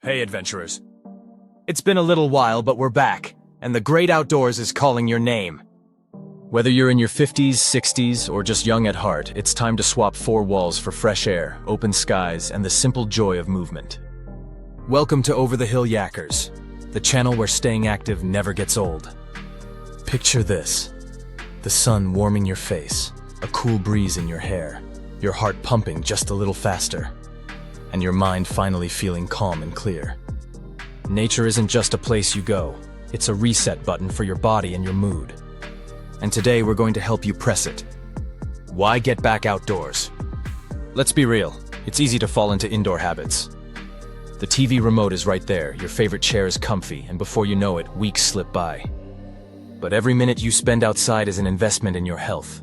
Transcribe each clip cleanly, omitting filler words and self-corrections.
Hey adventurers. It's been a little while, but we're back, and the great outdoors is calling your name. Whether you're in your 50s, 60s, or just young at heart, it's time to swap four walls for fresh air, open skies, and the simple joy of movement. Welcome to Over the Hill Yackers, the channel where staying active never gets old. Picture this: the sun warming your face, a cool breeze in your hair, your heart pumping just a little faster, and your mind finally feeling calm and clear. Nature isn't just a place you go, it's a reset button for your body and your mood. And today we're going to help you press it. Why get back outdoors? Let's be real, it's easy to fall into indoor habits. The TV remote is right there, your favorite chair is comfy, and before you know it, weeks slip by. But every minute you spend outside is an investment in your health.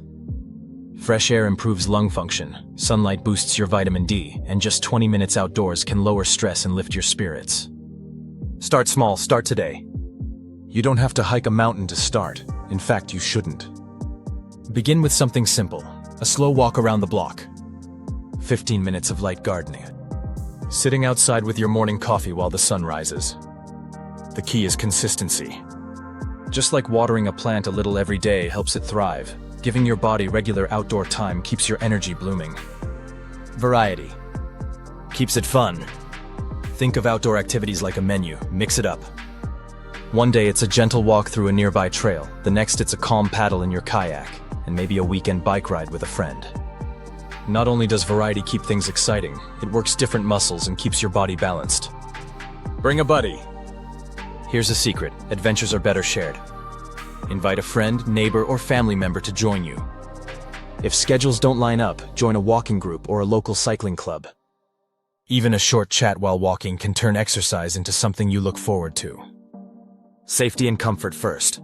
Fresh air improves lung function, sunlight boosts your vitamin D, and just 20 minutes outdoors can lower stress and lift your spirits. Start small, start today. You don't have to hike a mountain to start. In fact, you shouldn't. Begin with something simple, a slow walk around the block. 15 minutes of light gardening. Sitting outside with your morning coffee while the sun rises. The key is consistency. Just like watering a plant a little every day helps it thrive, giving your body regular outdoor time keeps your energy blooming. Variety keeps it fun. Think of outdoor activities like a menu, mix it up. One day it's a gentle walk through a nearby trail, the next it's a calm paddle in your kayak, and maybe a weekend bike ride with a friend. Not only does variety keep things exciting, it works different muscles and keeps your body balanced. Bring a buddy. Here's a secret: adventures are better shared. Invite a friend, neighbor, or family member to join you. If schedules don't line up, join a walking group or a local cycling club. Even a short chat while walking can turn exercise into something you look forward to. Safety and comfort first.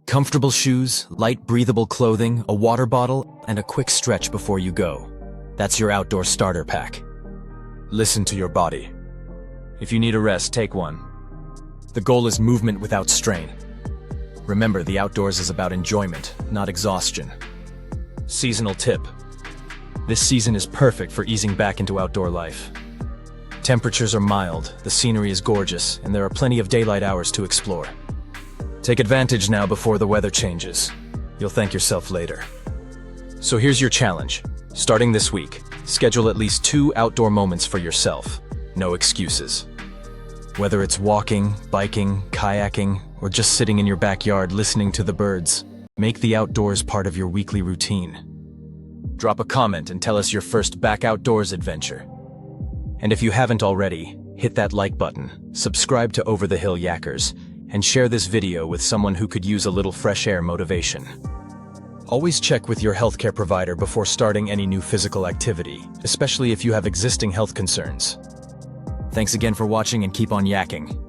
Comfortable shoes, light breathable clothing, a water bottle, and a quick stretch before you go. That's your outdoor starter pack. Listen to your body. If you need a rest, take one. The goal is movement without strain. Remember, the outdoors is about enjoyment, not exhaustion. Seasonal tip. This season is perfect for easing back into outdoor life. Temperatures are mild, the scenery is gorgeous, and there are plenty of daylight hours to explore. Take advantage now before the weather changes. You'll thank yourself later. So here's your challenge. Starting this week, schedule at least 2 outdoor moments for yourself. No excuses. Whether it's walking, biking, kayaking, or just sitting in your backyard listening to the birds, make the outdoors part of your weekly routine. Drop a comment and tell us your first back outdoors adventure. And if you haven't already, hit that like button, subscribe to Over the Hill Yackers, and share this video with someone who could use a little fresh air motivation. Always check with your healthcare provider before starting any new physical activity, especially if you have existing health concerns. Thanks again for watching, and keep on yakking.